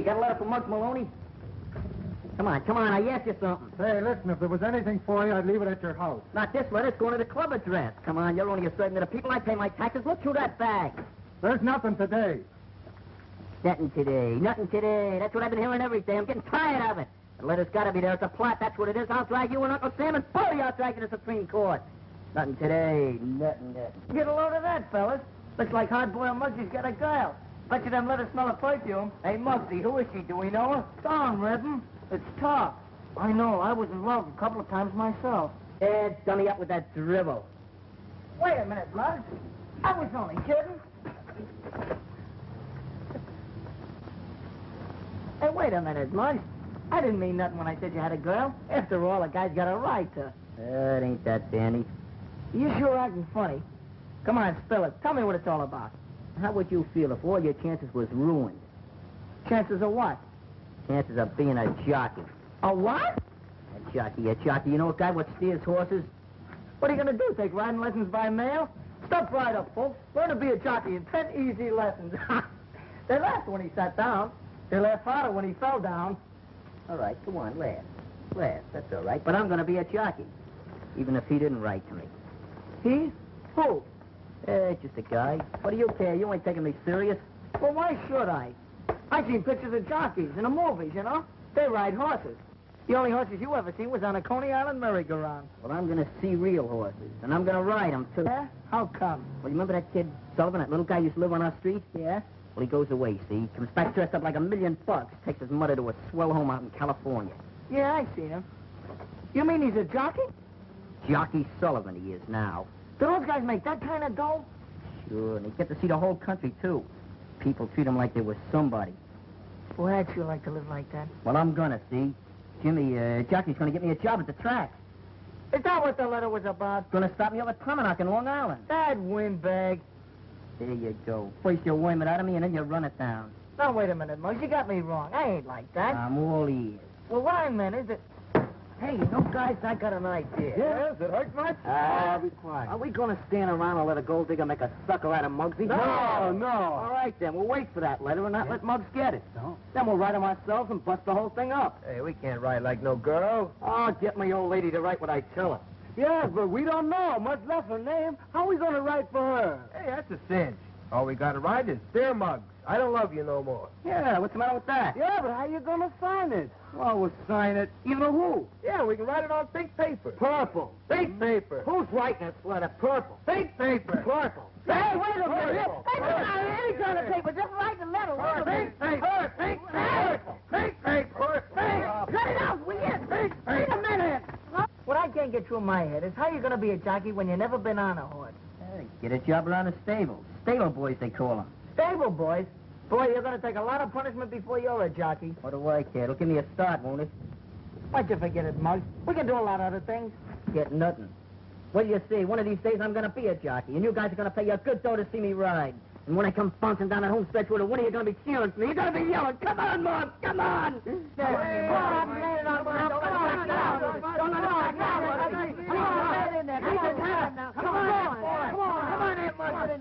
got a letter from Muggs Maloney? Come on, I asked you something. Hey, listen, if there was anything for you, I'd leave it at your house. Not this letter, it's going to the club address. Come on, you're only a servant of the people. I pay my taxes. Look through that bag. There's nothing today. Nothing today. That's what I've been hearing every day. I'm getting tired of it. The letter's got to be there. It's a plot, that's what it is. I'll drag you and Uncle Sam and both of you I'll drag you to the Supreme Court. Nothing today. Nothing. Get a load of that, fellas. Looks like hard-boiled Muggsy's got a girl. Bet you them letters smell of perfume. Hey, Muggsy, who is she? Do we know her? Darn, Redden. It's tough. I know. I was in love a couple of times myself. Dummy up with that dribble. Wait a minute, Muggs. I was only kidding. Hey, wait a minute, Muggs. I didn't mean nothing when I said you had a girl. After all, a guy's got a right to. It ain't that, Danny. You sure acting funny. Come on, spill it. Tell me what it's all about. How would you feel if all your chances was ruined? Chances of what? Chances of being a jockey. A what? A jockey. You know a guy what steers horses? What are you going to do, take riding lessons by mail? Step right up, folks. Learn to be a jockey in 10 easy lessons. They laughed when he sat down. They laughed harder when he fell down. All right, go on, laugh. That's all right. But I'm going to be a jockey, even if he didn't write to me. He? Who? Just a guy. What do you care? You ain't taking me serious. Well, why should I? I seen pictures of jockeys in the movies, you know? They ride horses. The only horses you ever seen was on a Coney Island merry-go-round. Well, I'm going to see real horses, and I'm going to ride them, too. Yeah? How come? Well, you remember that kid, Sullivan, that little guy used to live on our street? Yeah? Well, he goes away, see? Comes back dressed up like $1,000,000. Takes his mother to a swell home out in California. Yeah, I seen him. You mean he's a jockey? Jockey Sullivan he is now. Do those guys make that kind of dough? Sure, and they get to see the whole country, too. People treat them like they were somebody. Boy, I'd sure like to live like that. Well, I'm gonna, see? Jimmy, Jockey's gonna get me a job at the track. Is that what the letter was about? Gonna stop me up at Promenade in Long Island. That windbag. There you go. First you worm it out of me, and then you run it down. Now, wait a minute, Muggs. You got me wrong. I ain't like that. I'm all ears. Well, what I meant is that... Hey, you know, guys, I got an idea. Yes, it hurt much? Be quiet. Are we gonna stand around and let a gold digger make a sucker out of Muggsy? No. All right, then. We'll wait for that letter and not let Muggs get it. No. Then we'll write him ourselves and bust the whole thing up. Hey, we can't write like no girl. I'll get my old lady to write what I tell her. Yes, but we don't know, much less her name. How are we going to write for her? Hey, that's a cinch. All we got to write is, Dear Muggs, I don't love you no more. Yeah, what's the matter with that? Yeah, but how you going to sign it? Well, we'll sign it. Even a who? Yeah, we can write it on pink paper. Purple. Pink paper. Who's writing this letter? Purple. Pink paper. Purple. Hey, wait a minute. Purple. Hey, not any kind of paper. Just write the letter. Pink paper. Pink paper. Pink paper. Cut it out, will you? Wait a minute. What I can't get through my head is how you going to be a jockey when you've never been on a horse. Hey, get a job around the stable. Stable boys, they call them. Stable boys? Boy, you're going to take a lot of punishment before you're a jockey. What do I care? It'll give me a start, won't it? Why'd you forget it, Muggs? We can do a lot of other things. Get nothing. What do you see? One of these days I'm going to be a jockey, and you guys are going to pay a good dough to see me ride. And when I come bouncing down that home stretch with a winner, you're going to be cheering for me. You're going to be yelling, come on, Muggs, come on!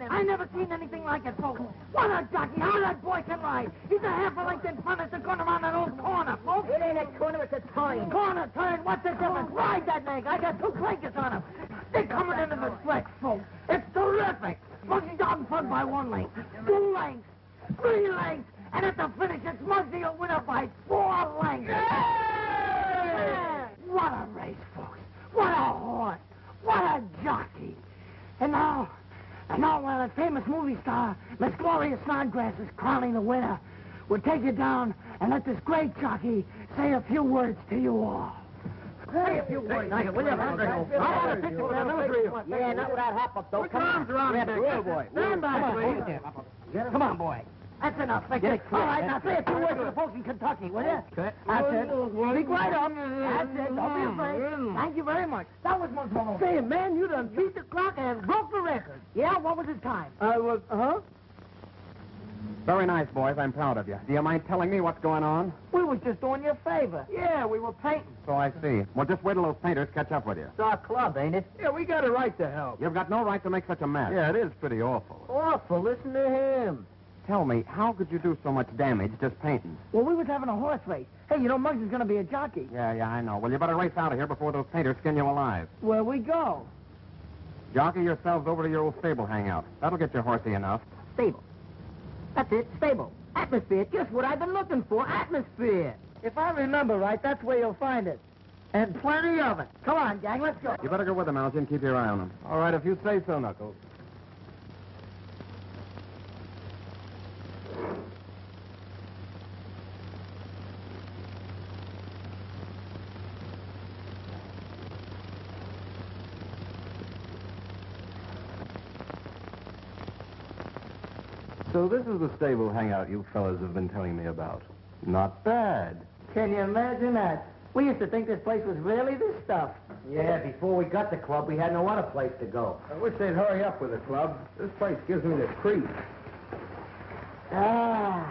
I never seen anything like it, folks. What a jockey! How that boy can ride! He's a half a length in front of the corner around that old corner, folks. It ain't a corner, it's a turn. Corner, turn, what's the difference? Ride that nag. I got 2 clankers on him. They're coming into the stretch, folks. It's terrific. Muggsy's out in front by 1 length, 2 lengths, 3 lengths, and at the finish, it's Muggsy will win it by 4 lengths. Yeah! What a race, folks. What a horse. What a jockey. And now, while a famous movie star, Miss Gloria Snodgrass, is crowning the winner, we'll take you down and let this great jockey say a few words to you all. Say a few words. Will you? I want a picture with another. Yeah, not without hot buck, though. Come on, Grab it, good boy. Stand by, please. Come on, boy. That's enough. All right, now say a few words to the folks in Kentucky, will you? That's it. Speak right up. That's it. Don't be afraid. Thank you very much. That was Muggs Maloney. Say, man, you done beat the clock and broke the record. Yeah? What was his time? Very nice, boys. I'm proud of you. Do you mind telling me what's going on? We was just doing you a favor. Yeah, we were painting. So I see. Well, just wait till those painters catch up with you. It's our club, ain't it? Yeah, we got a right to help. You've got no right to make such a mess. Yeah, it is pretty awful. Awful. Listen to him. Tell me, how could you do so much damage just painting? Well, we was having a horse race. Hey, you know, Muggs is going to be a jockey. Yeah, I know. Well, you better race out of here before those painters skin you alive. Where we go? Jockey yourselves over to your old stable hangout. That'll get you horsey enough. Stable. That's it, stable. Atmosphere, just what I've been looking for, atmosphere. If I remember right, that's where you'll find it. And plenty of it. Come on, gang, let's go. You better go with them, Algy, and keep your eye on them. All right, if you say so, Knuckles. So this is the stable hangout you fellas have been telling me about. Not bad. Can you imagine that? We used to think this place was really this stuff. Yeah, before we got the club, we had no other place to go. I wish they'd hurry up with the club. This place gives me the creeps. Ah,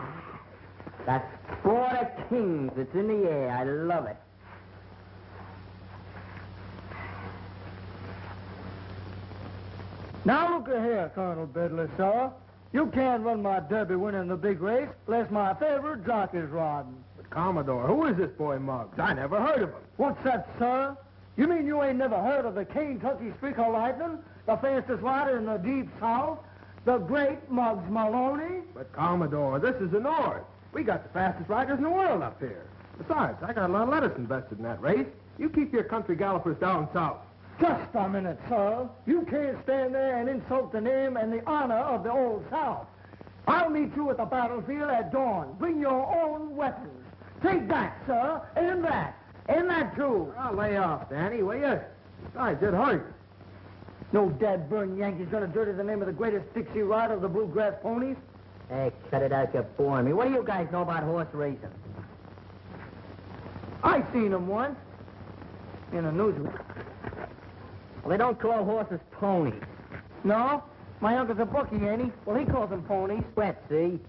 that's Sport of Kings. It's in the air. I love it. Now look here, Colonel Bedley, sir. You can't run my derby winning the big race unless my favorite jockey's riding. But Commodore, who is this boy Muggs? I never heard of him. What's that, sir? You mean you ain't never heard of the Kentucky Streaker Lightning, the fastest rider in the Deep South, the great Muggs Maloney? But Commodore, this is the North. We got the fastest riders in the world up here. Besides, I got a lot of lettuce invested in that race. You keep your country gallopers down south. Just a minute, sir. You can't stand there and insult the name and the honor of the Old South. I'll meet you at the battlefield at dawn. Bring your own weapons. Take that, sir, and that. And that, too. I'll lay off, Danny, will you? Besides, it hurts. No dad-burned Yankee's gonna dirty the name of the greatest Dixie rider of the Bluegrass Ponies. Hey, cut it out, you're boring me. What do you guys know about horse racing? I seen him once. In a newsreel. Well, they don't call horses ponies. No? My uncle's a bookie, ain't he? Well, he calls them ponies. Sweat, see?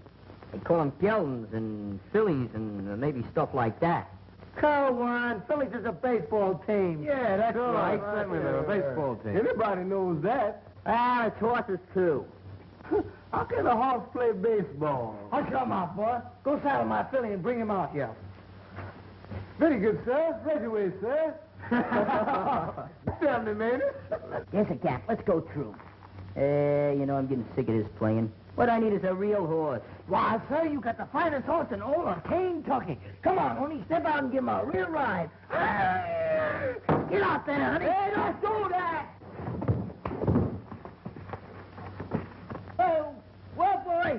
They call them geldings and fillies and maybe stuff like that. Come on, Phillies is a baseball team. Yeah, that's right. Certainly, they're a baseball team. Everybody knows that. Ah, it's horses, too. How can a horse play baseball? Hush your mouth, boy. Go saddle my filly and bring him out here. Very good, sir. Right away, sir. Tell me, man. Yes, a cap. Let's go through. You know, I'm getting sick of this playing. What I need is a real horse. Why, sir, you got the finest horse in all of Kentucky. Come on, honey, step out and give him a real ride. Get out there, honey. Hey, don't do that. Oh, well, boy.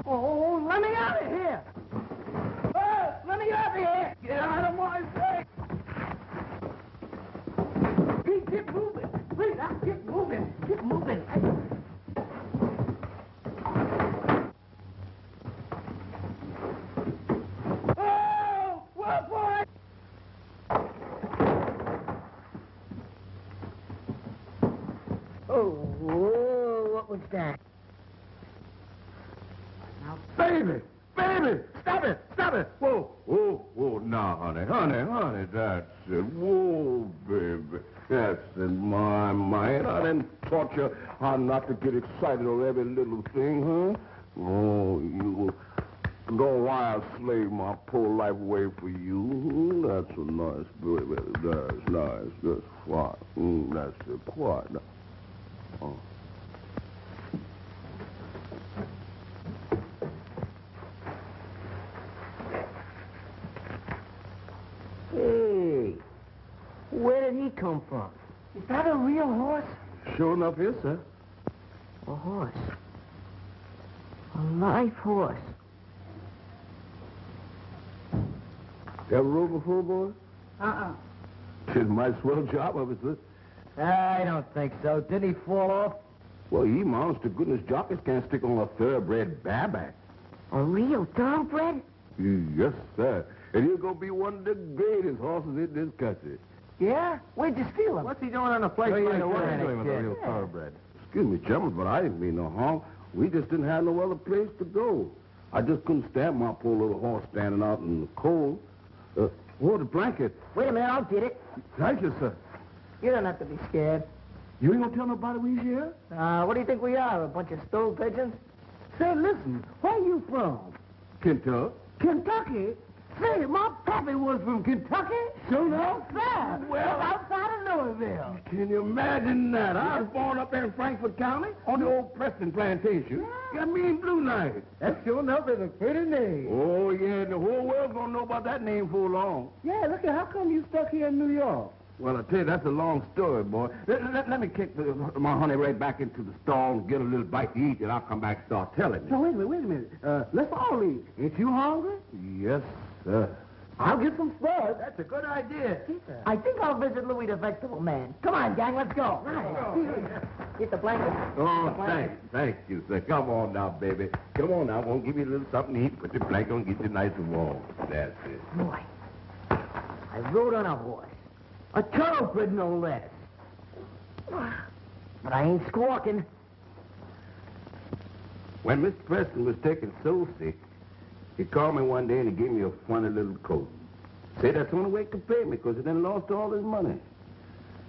Oh, let me out of here. Oh, let me out of here. Get out of my way. Keep moving. Please, now, keep moving. Keep moving. Oh, well, boy. Oh, whoa, what was that? Baby! Baby! Stop it! Stop it! Whoa! Whoa, now, honey, that's it. Whoa, baby. That's in my mind. I didn't taught you how not to get excited over every little thing, huh? Oh, you go wild slave my poor life away for you. That's a nice baby. That's nice. That's fine. That's it. Quiet now. Oh. Hey, where did he come from? Is that a real horse? Sure enough, yes, sir. A horse. A live horse. You ever rode before, boy? Uh-uh. Did my swell job of it, sir. I don't think so. Didn't he fall off? Well, ye monster to goodness jockeys can't stick on a thoroughbred bareback. A real thoroughbred? Yes, sir. And he's going to be one of the greatest horses in this country. Yeah? Where'd you steal him? What's he doing on a place Well, like yeah, what that? are you doing with a real Yeah. thoroughbred? Excuse me, gentlemen, but I didn't mean no harm. We just didn't have no other place to go. I just couldn't stand my poor little horse standing out in the cold. The blanket. Wait a minute, I'll get it. Thank you, sir. You don't have to be scared. You ain't going to tell nobody we's here? What do you think we are, a bunch of stool pigeons? Say, listen, where you from? Kentucky. Kentucky? Say, my pappy was from Kentucky. Sure No, enough. sir. Well, outside of Louisville. Can you imagine that? I was born up there in Frankfort County on the old Preston plantation. Got me in Blue Knight. That sure enough is a pretty name. Oh, yeah, the whole world's gonna know about that name for long. Yeah, look at how come you stuck here in New York? Well, I tell you, that's a long story, boy. Let me kick my honey right back into the stall and get a little bite to eat, and I'll come back and start telling No, you. wait a minute. Let's all eat. Ain't you hungry? Yes, sir. I'll get some spuds. That's a good idea. I think I'll visit Louis the Vegetable Man. Come on, gang, let's go. Get the blanket. Oh, thank you, sir. Come on now, baby. Come on now. I won't give you a little something to eat. Put your blanket on, get you nice and warm. That's it. Boy, I rode on a horse. A thoroughbred, no less. But I ain't squawking. When Mr. Preston was taken so sick, he called me one day and he gave me a funny little coat. Said that's the only way he could pay me because he done lost all his money.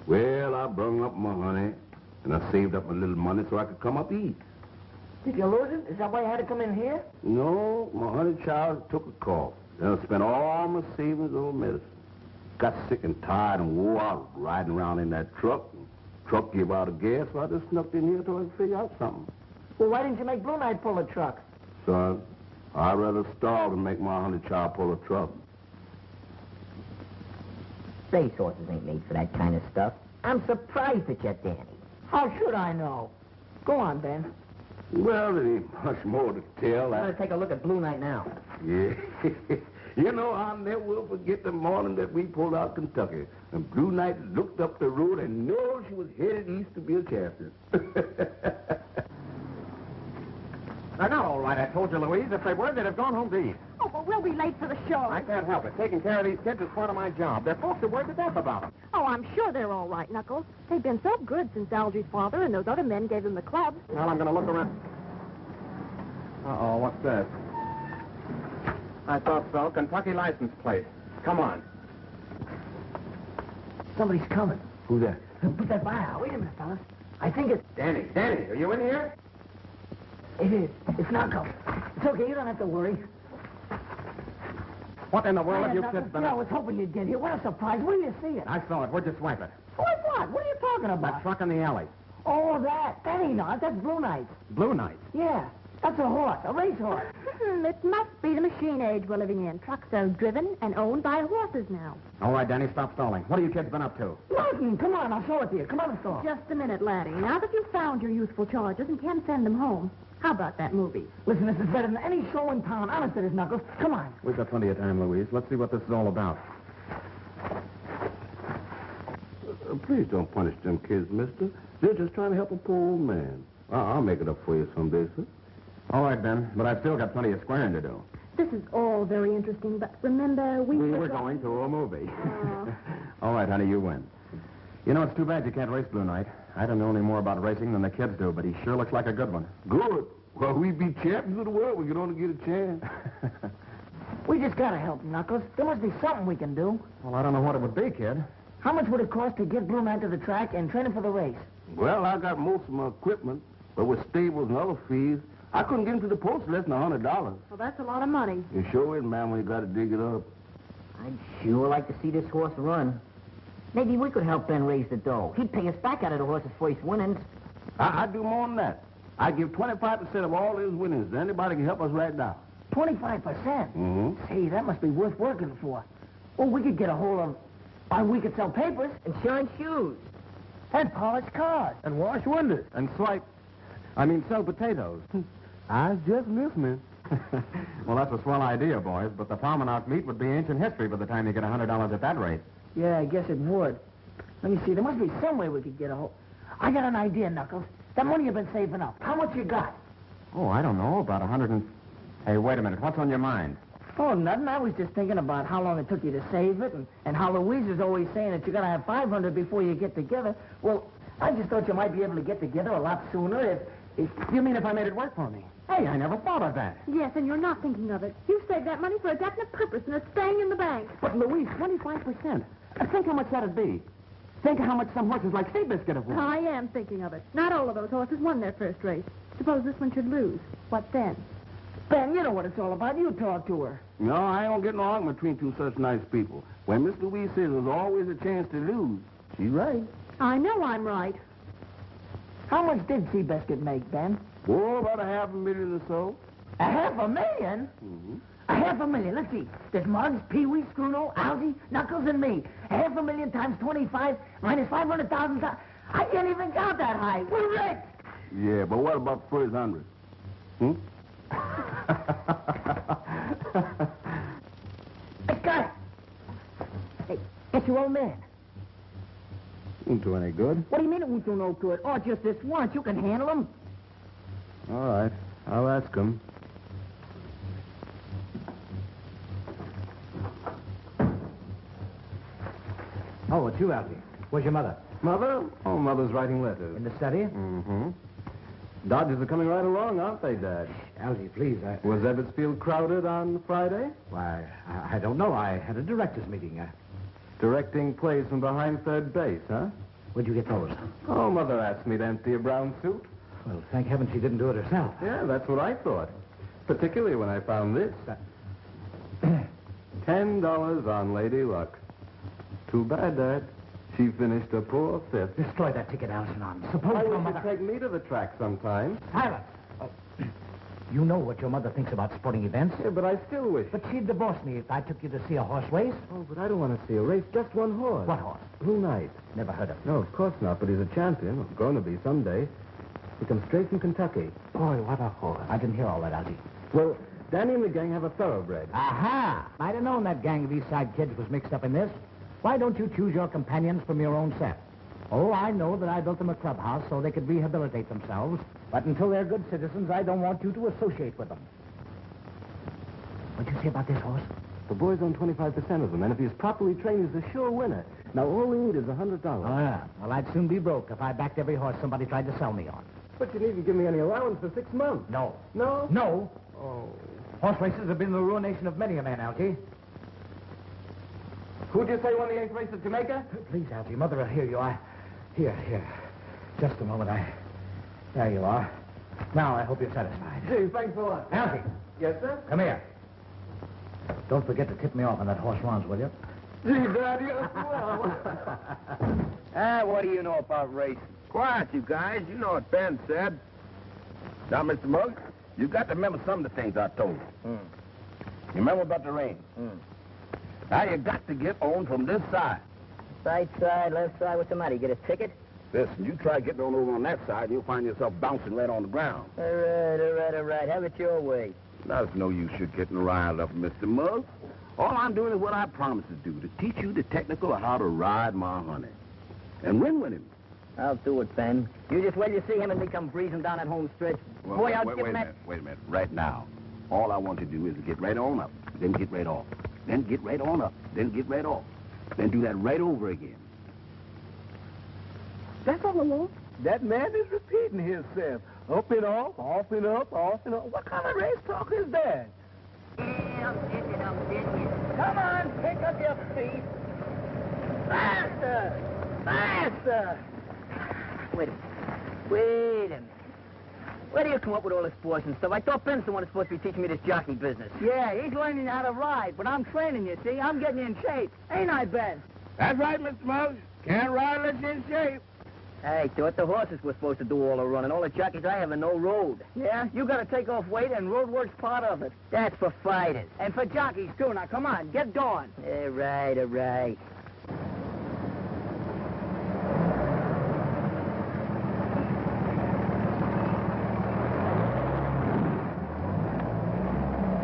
Well, I brung up my honey and I saved up a little money so I could come up eat. Did you lose it? Is that why you had to come in here? No, my honey child took a cough. Then I spent all my savings on medicine. Got sick and tired and wore out riding around in that truck. Truck gave out of gas, so I just snuck in here till I could figure out something. Well, why didn't you make Blue Knight pull a truck? Son, I'd rather starve than make my honey child pull a truck. Racehorses ain't made for that kind of stuff. I'm surprised at you, Danny. How should I know? Go on, Ben. Well, there ain't much more to tell. I'm going to take a look at Blue Knight now. Yeah. You know, I'll never will forget the morning that we pulled out Kentucky. And Blue Knight looked up the road and knew she was headed east to be a champion. They're not all right, I told you, Louise. If they were, they'd have gone home to eat. Oh, but we'll be late for the show. I can't help it. Taking care of these kids is part of my job. Their folks are worried to death about them. Oh, I'm sure they're all right, Knuckles. They've been so good since Algie's father and those other men gave them the club. Well, I'm going to look around. Uh-oh, what's this? I thought so. Kentucky license plate. Come on. Somebody's coming. Who's that? Put that by out. Wait a minute, fellas. I think it's... Danny, are you in here? It is. It's Knuckles. It's okay. You don't have to worry. What in the world have you Knuckles, kids been I up? was hoping you'd get here. What a surprise. Where do you see it? I saw it. Where'd you swipe it? What? What are you talking That about? truck in the alley. Oh, that. That ain't not. That's Blue Knight. Blue Knight. Yeah. That's a horse. A racehorse. It must be the machine age we're living in. Trucks are driven and owned by horses now. All right, Danny, stop stalling. What have you kids been up to? Nothing. Come on. I'll show it to you. Come on, let's go. Just a minute, laddie. Now that you've found your youthful charges and can send them home, how about that movie? Listen, this is better than any show in town. Honest it is, Knuckles. Come on. We've got plenty of time, Louise. Let's see what this is all about. Please don't punish them kids, mister. They're just trying to help a poor old man. I'll make it up for you someday, sir. All right, Ben, but I've still got plenty of squaring to do. This is all very interesting, but remember, we We're going to a movie. All right, honey, you win. You know, it's too bad you can't race Blue Knight. I don't know any more about racing than the kids do, but he sure looks like a good one. Good. Well, we'd be champions of the world. We could only get a chance. We just gotta help him, Knuckles. There must be something we can do. Well, I don't know what it would be, kid. How much would it cost to get Blue Knight to the track and train him for the race? Well, I got most of my equipment, but with stables and other fees, I couldn't get him to the post less than $100. Well, that's a lot of money. You sure is, ma'am, when you got to dig it up. I'd sure like to see this horse run. Maybe we could help Ben raise the dough. He'd pay us back out of the horse's first winnings. I'd do more than that. I'd give 25% of all his winnings to anybody who can help us right now. 25%? Mm-hmm. Say, that must be worth working for. Well, we could get a hold of... we could sell papers. Insurance shoes. And polish cars. And wash windows. And sell potatoes. I was just listening. Well, that's a swell idea, boys, but the Palmanock meet would be ancient history by the time you get $100 at that rate. Yeah, I guess it would. Let me see. There must be some way we could get a hold... I got an idea, Knuckles. That money you've been saving up. How much you got? Oh, I don't know, about 100 and... Hey, wait a minute. What's on your mind? Oh, nothing. I was just thinking about how long it took you to save it and how Louise is always saying that you got to have 500 before you get together. Well, I just thought you might be able to get together a lot sooner if... You mean if I made it work for me? Hey, I never thought of that. Yes, and you're not thinking of it. You've saved that money for a definite purpose, and it's staying in the bank. But, Louise, 25%. Think how much that'd be. Think how much some horses like Seabiscuit have won. I am thinking of it. Not all of those horses won their first race. Suppose this one should lose. What then? Ben, you know what it's all about. You talk to her. No, I don't get no argument between two such nice people. When Miss Louise says there's always a chance to lose, she's right. I know I'm right. How much did Seabiscuit make, Ben? Oh, about $500,000 or so. $500,000? Mm-hmm. $500,000. Let's see. There's Muggs, Pee-wee, Scruno, Algy, Knuckles, and me. $500,000 times 25 minus 500,000. I can't even count that high. We're rich. Yeah, but what about the first 100? Hmm? I got it. Hey, it's your old man. Won't do any good. What do you mean it won't do no good? Oh, just this once. You can handle him. All right. I'll ask him. Oh, it's you, Algy. Where's your mother? Mother? Oh, Mother's writing letters. In the study? Mm-hmm. Dodgers are coming right along, aren't they, Dad? Algy, please. Was Ebbetsfield crowded on Friday? Why, I don't know. I had a directors' meeting. Directing plays from behind third base, huh? Where'd you get those? Oh, Mother asked me to empty a brown suit. Well, thank heaven she didn't do it herself. Yeah, that's what I thought. Particularly when I found this. $10 on Lady Luck. Too bad, Dad. She finished a poor fifth. Destroy that ticket, Algernon. Suppose Why your would you mother... take me to the track sometime? Silence! You know what your mother thinks about sporting events. Yeah, but I still wish. But she'd divorce me if I took you to see a horse race. Oh, but I don't want to see a race. Just one horse. What horse? Blue Knight. Never heard of him. No, of course not, but he's a champion. Or going to be someday. He comes straight from Kentucky. Boy, what a horse. I didn't hear all that, Algy. Well, Danny and the gang have a thoroughbred. Aha! I'd have known that gang of East Side kids was mixed up in this. Why don't you choose your companions from your own set? Oh, I know that I built them a clubhouse so they could rehabilitate themselves. But until they're good citizens, I don't want you to associate with them. What'd you say about this horse? The boys own 25% of them, and if he's properly trained, he's a sure winner. Now, all we need is $100. Oh, yeah. Well, I'd soon be broke if I backed every horse somebody tried to sell me on. But you needn't give me any allowance for 6 months. No. No? No. Oh. Horse races have been the ruination of many a man, Algy. Who'd you say won the 8th race at Jamaica? Please, Algy, Mother will hear you. Here. Just a moment. There you are. Now, I hope you're satisfied. Gee, thanks a lot. Algy, Yes, sir? come here. Don't forget to tip me off on that horse runs, will you? Gee, Dad, you're swell. What do you know about racing? Quiet, you guys. You know what Ben said. Now, Mr. Muggs, you got to remember some of the things I told you. You remember about the rain? Now, you got to get on from this side. Right side, left side, what's the matter? You get a ticket? Listen, you try getting on over on that side, you'll find yourself bouncing right on the ground. All right. Have it your way. Now, there's no use you getting riled up, Mr. Muggs. All I'm doing is what I promised to do, to teach you the technical of how to ride my honey. And win with him. I'll do it, Ben. You just wait till you see him and me come breezing down that home stretch. Well, Boy, I'll wait give a him that... minute. Wait a minute. Right now, all I want to do is to get right on up, then get right off. Then get right on up, then get right off. Then do that right over again. That's all along. That man is repeating himself. Up and off and up, off and off. What kind of race talk is that? Yeah, I'm getting you. Come on, pick up your feet. Faster. Wait a minute. Where do you come up with all this sports and stuff? I thought Ben's the one that's supposed to be teaching me this jockey business. Yeah, he's learning how to ride, but I'm training you, see? I'm getting you in shape. Ain't I, Ben? That's right, Mr. Muggs. Can't ride unless you're in shape. I thought the horses were supposed to do all the running. All the jockeys I have are no road. Yeah, you gotta take off weight, and road work's part of it. That's for fighters. And for jockeys, too. Now, come on, get going. All right.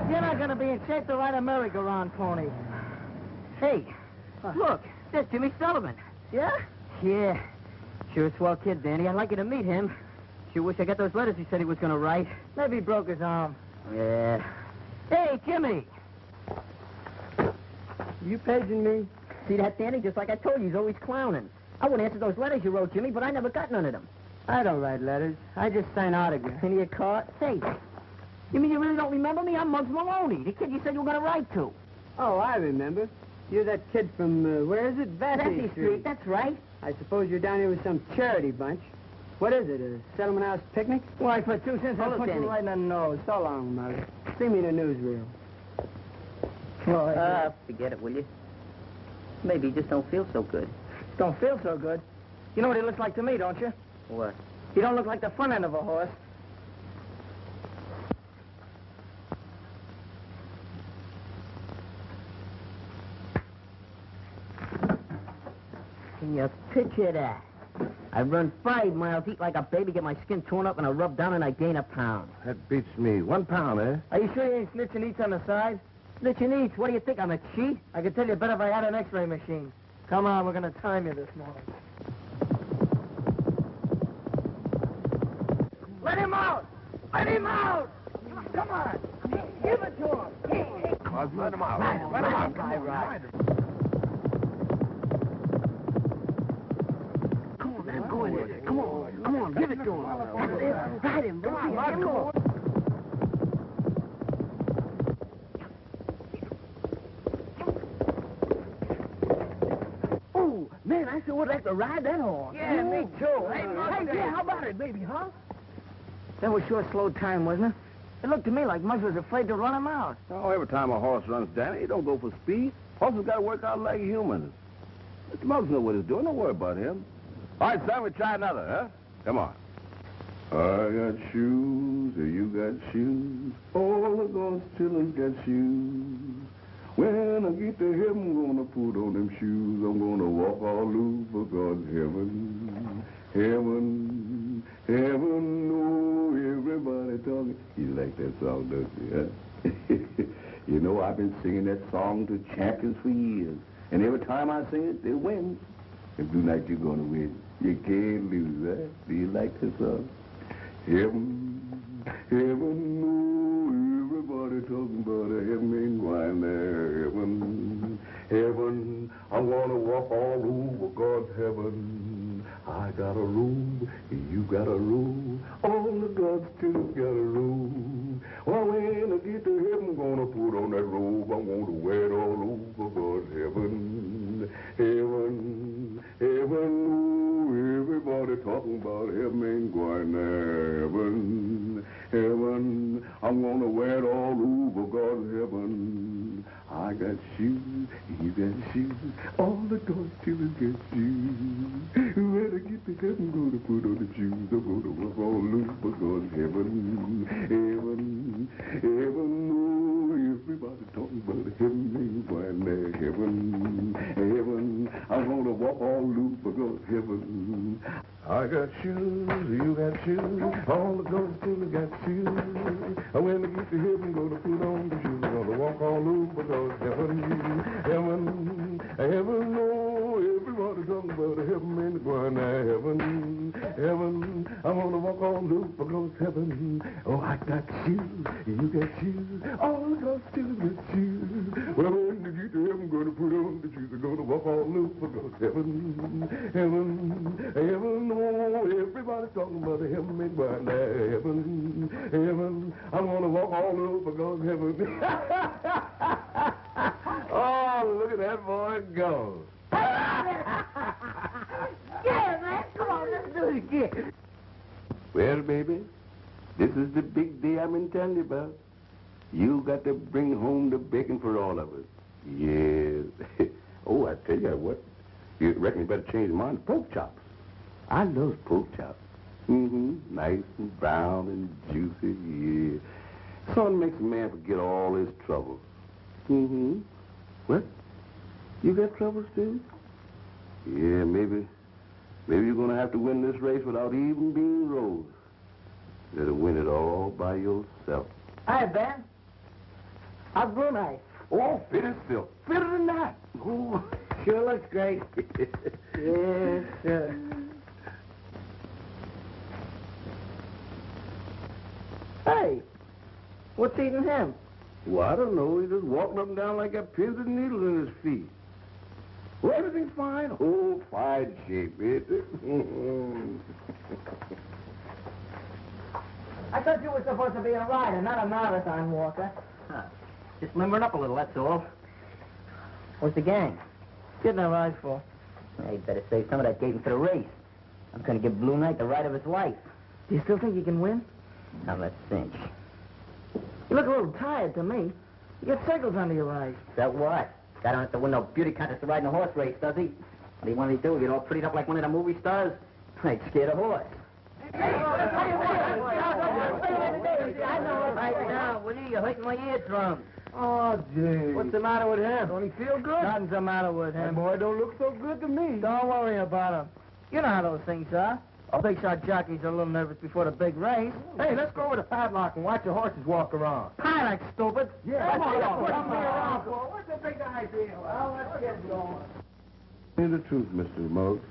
You're not gonna be in shape to ride a merry-go-round pony. Hey, look, that's Jimmy Sullivan. Yeah? Yeah. Sure a swell kid, Danny. I'd like you to meet him. Sure wish I got those letters he said he was going to write. Maybe he broke his arm. Yeah. Hey, Jimmy! You paging me? See that, Danny? Just like I told you, he's always clowning. I would answer those letters you wrote, Jimmy, but I never got none of them. I don't write letters. I just sign autographs. Any of your Hey, you mean you really don't remember me? I'm Muggs Maloney, the kid you said you were going to write to. Oh, I remember. You're that kid from, where is it? Vesey Street, that's right. I suppose you're down here with some charity bunch. What is it, a settlement house picnic? Why, for 2 cents, I'll Hello, punch you Danny. right in the nose. So long, Mother. See me in the newsreel. Oh, Forget it, will you? Maybe you just don't feel so good. don't feel so good. You know what he looks like to me, don't you? What? He don't look like the front end of a horse. Can you picture that? I run 5 miles, eat like a baby, get my skin torn up, and I rub down and I gain a pound. That beats me. 1 pound, eh? Are you sure you ain't snitching eats on the side? Snitching eats, what do you think, I'm a cheat? I could tell you better if I had an x-ray machine. Come on, we're going to time you this morning. Let him out! Let him out! Come on! Give it to him! Let him out. Let him out. Right. Come on, man, go in there. Come on, give it to him. Ride him, come on. Oh, man, I sure would like to ride that horse. Yeah, me too. Hey, yeah, how about it, baby, huh? That was sure slow time, wasn't it? It looked to me like Muzz was afraid to run him out. Oh, every time a horse runs, Danny, he don't go for speed. Horses got to work out like humans. Mr. Muggs knows what he's doing. Don't worry about him. All right, son, we try another, huh? Come on. I got shoes, you got shoes. All the ghost children got shoes. When I get to heaven, I'm gonna put on them shoes. I'm gonna walk all over God's heaven. Heaven, heaven, oh, everybody talking. You like that song, don't you, huh? You know, I've been singing that song to champions for years. And every time I sing it, they win. And tonight you're gonna win. You can't lose, huh? Do you like this song? Heaven, heaven, oh, everybody talking about a heaven ain't going there. Heaven, heaven, I wanna walk all over God's heaven. I got a room, you got a room, all the God's children got a room. Well, when I get to heaven, I'm gonna put on that robe. I'm gonna wear it all over God's heaven. Heaven, heaven, oh, everybody talking about heaven ain't going there. Heaven, heaven, I'm gonna wear it all over God's heaven. I got shoes, you got shoes, all the God's children get shoes. When I get to heaven, I'm gonna put on the shoes. I'm gonna walk all over God's heaven. Heaven, heaven, oh, everybody talking about heaven ain't going there. Heaven, heaven, I'm gonna walk all over God's heaven. I got shoes, you got shoes, all the God's children got shoes. When I get to heaven, I'm gonna put on the shoes. I'm gonna walk all over God's heaven. Heaven, heaven, oh, everybody talking about heaven ain't going there. Heaven, heaven, I'm gonna walk all over God's heaven. Oh, I got shoes, you got shoes, all the God's children got shoes. Well, when I get to heaven, I'm gonna put on the shoes. I'm gonna walk all over God's heaven. Heaven, heaven, oh, everybody talking about heaven ain't going there. Heaven, heaven, I'm gonna walk all over God's heaven. Oh, look at that boy go. Yeah, man, come on, let's do it again. Well, baby, this is the big day I've been telling you about. You got to bring home the bacon for all of us. Yes. Oh, I tell you what, you reckon you better change mine to pork chops. I love pork chops. Mm-hmm. Nice and brown and juicy, yeah. Something makes a man forget all his troubles. Mm-hmm. What? You got troubles, too? Yeah, maybe you're going to have to win this race without even being rode. You better win it all by yourself. Hi, Ben. How's Brunei? Oh, fit as silk. Fitter than that. Oh, sure looks great. Yes, sir. Hey, what's eating him? Well, I don't know. He's just walking up and down like got pins and needles in his feet. Well, everything's fine. Oh, fine shape, isn't it? I thought you were supposed to be a rider, not a marathon walker. Huh. Just limbering up a little, that's all. Where's the gang? Getting our eyes full. Hey, better save some of that gaping for the race. I'm going to give Blue Knight the ride of his life. Do you still think you can win? Now, let's cinch. You look a little tired to me. You got circles under your eyes. So what? Guy don't have to win no beauty contest to ride in a horse race, does he? What do you want me to do? Get all prettied up like one of the movie stars? I'd scare the horse. I know it right now. What are you? You're hurting my eardrums. Oh, gee. What's the matter with him? Don't he feel good? Nothing's the matter with him. That boy don't look so good to me. Don't worry about him. You know how those things are. All big shot jockeys are a little nervous before the big race. Hey, let's go over to Padlock and watch the horses walk around. Paddock, stupid. Yeah, Come on, come around. What's the big idea? Well, let's get going. Tell me the truth, Mr. Muggs.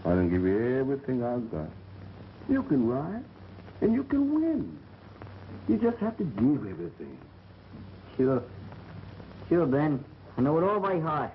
I done give you everything I've got. You can ride, and you can win. You just have to give everything. Sure. Sure, Ben. I know it all by heart.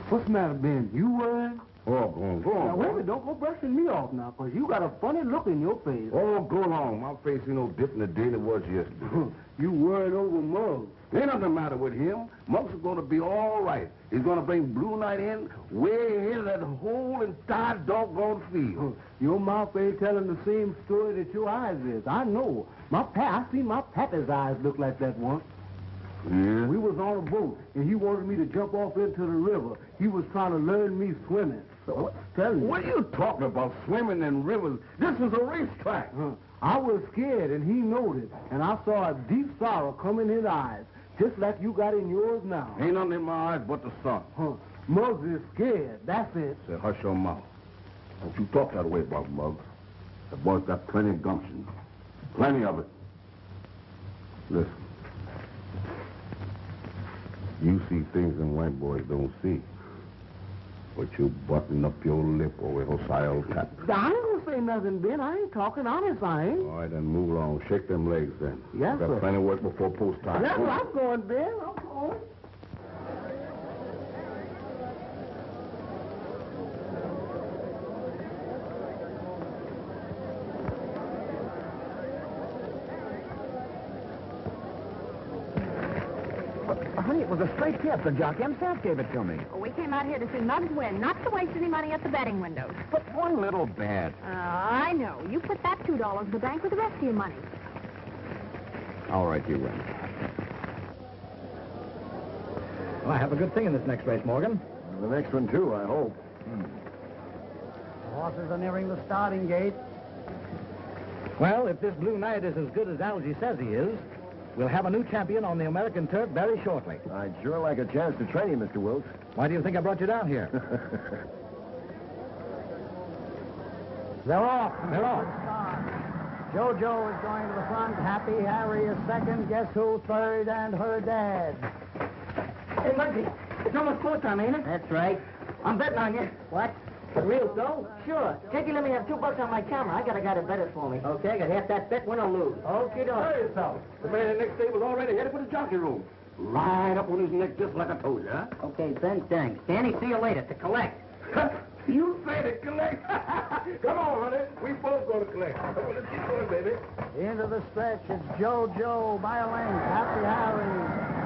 What's the matter, Ben? You worried? Oh, go on, go on. Now, wait a minute. Don't go brushing me off now, because you got a funny look in your face. Oh, go along. My face ain't no different today than it was yesterday. You worried over Muggs. Ain't nothing the matter with him. Muggs is going to be all right. He's going to bring Blue Knight in way into that whole entire doggone field. Your mouth ain't telling the same story that your eyes is. I know. I seen my papa's eyes look like that once. Yeah? We was on a boat, and he wanted me to jump off into the river. He was trying to learn me swimming. So, tell you. What are you talking about, swimming in rivers? This is a racetrack. I was scared, and he knowed it, and I saw a deep sorrow come in his eyes, just like you got in yours now. Ain't nothing in my eyes but the sun. Muggs is scared, that's it. Say, hush your mouth. Don't you talk that way about Muggs. The boy's got plenty of gumption. Plenty of it. Listen. You see things them white boys don't see. But you button up your lip or it'll I'll tap. I ain't gonna say nothing, Ben. I ain't talking honest, I ain't. All right, then move along. Shake them legs, then. Yes, Got sir. plenty of work before post time. That's where I'm going, Ben. I'm going. Honey, it was a straight tip. The jockey himself gave it to me. Well, we came out here to see Muggs win, not to waste any money at the betting windows. But one little bet. I know. You put that $2 in the bank with the rest of your money. All right, you win. Well, I have a good thing in this next race, Morgan. The next one, too, I hope. The horses are nearing the starting gate. Well, if this Blue Knight is as good as Algy says he is, we'll have a new champion on the American turf very shortly. I'd sure like a chance to train you, Mr. Wilkes. Why do you think I brought you down here? They're off. They're off. JoJo is going to the front. Happy Harry is second. Guess who third? And her dad. Hey, Muggsy, it's almost full time, ain't it? That's right. I'm betting on you. What? For real, though? Sure. Jakey, let me have $2 on my camera. I got a guy to bet it for me. Okay, I got half that bet, win or lose. Okay, Hurry yourself. The man in the next table already headed for the jockey room. Right up on his neck just like I told you, huh? Okay, Ben, thanks. Danny, see you later. To collect. You said it, collect. Come on, honey. We both going to collect. Come on, let's get going, baby. Into the stretch. It's JoJo by a length. Happy Harry.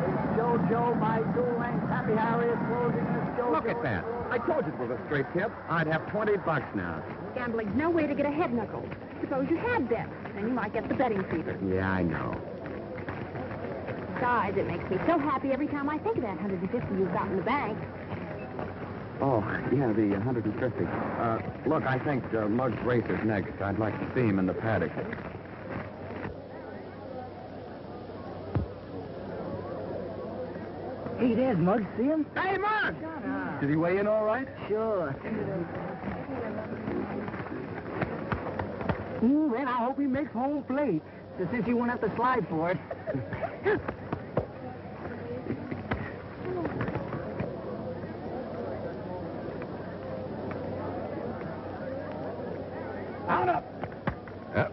It's JoJo by 2 lengths. Happy Harry is closing this JoJo. Look at that. I told you it was a straight tip. I'd have $20 now. Gambling's no way to get ahead, Knuckles. Suppose you had bet. Then you might get the betting fever. Yeah, I know. Besides, it makes me so happy every time I think of that 150 you've got in the bank. Oh, yeah, the 150. Look, I think Muggs races next. I'd like to see him in the paddock. Hey, there's Muggs. See him? Hey, Muggs! Did he weigh in all right? Sure. Man, I hope he makes home plate. Since he won't have to slide for it. Out up. Yep.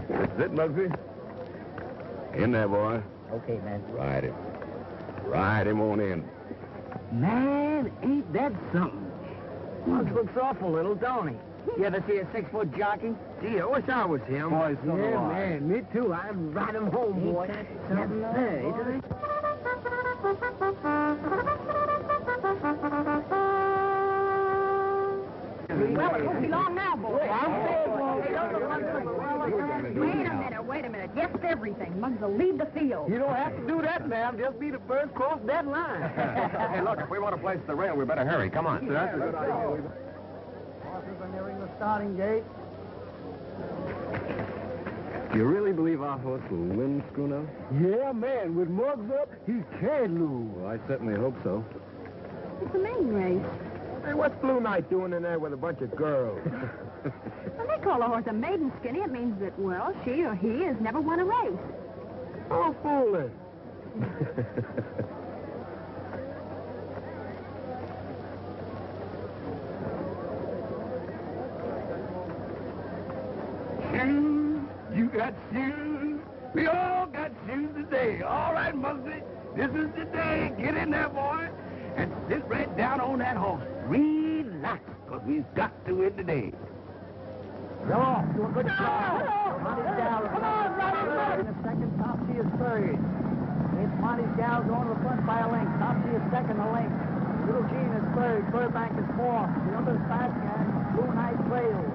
This is it, Muggsy. In there, boy. Okay, man. Ride him. Ride him on in. Man, ain't that something? Muggs looks awful little, don't he? You ever see a 6-foot jockey? Gee, I wish I was him. Boy, so do Yeah, I. man, me too. I'd ride him home, boy. Something. Yes, sir. Well, it won't be long now, boys. Wait a minute. Yes, everything. Muggs will leave the field. You don't have to do that, ma'am. Just be the first cross that line. Hey, look, if we want to place the rail, we better hurry. Come on. That's a good idea. Horses are nearing the starting gate. You really believe our horse will win, Schooner? Yeah, man. With Muggs up, he can't lose. Well, I certainly hope so. It's a maiden race. Hey, what's Blue Knight doing in there with a bunch of girls? When they call a horse a maiden, Skinny, it means that, well, she or he has never won a race. Oh, foolish. Shoes, you got shoes. We all got shoes today. All right, Muggsy, this is the day. Get in there, boy, and sit right down on that horse. Relax, because we've got to win today. Go off. Do a good job. Monty's gal. Come on, Ronnie. In the second, Topsy is third. It's Monty's gal going to the front by a length. Topsy is second, a length. Little Jean is third. Burbank is fourth. The other's back, and Blue Knight trails.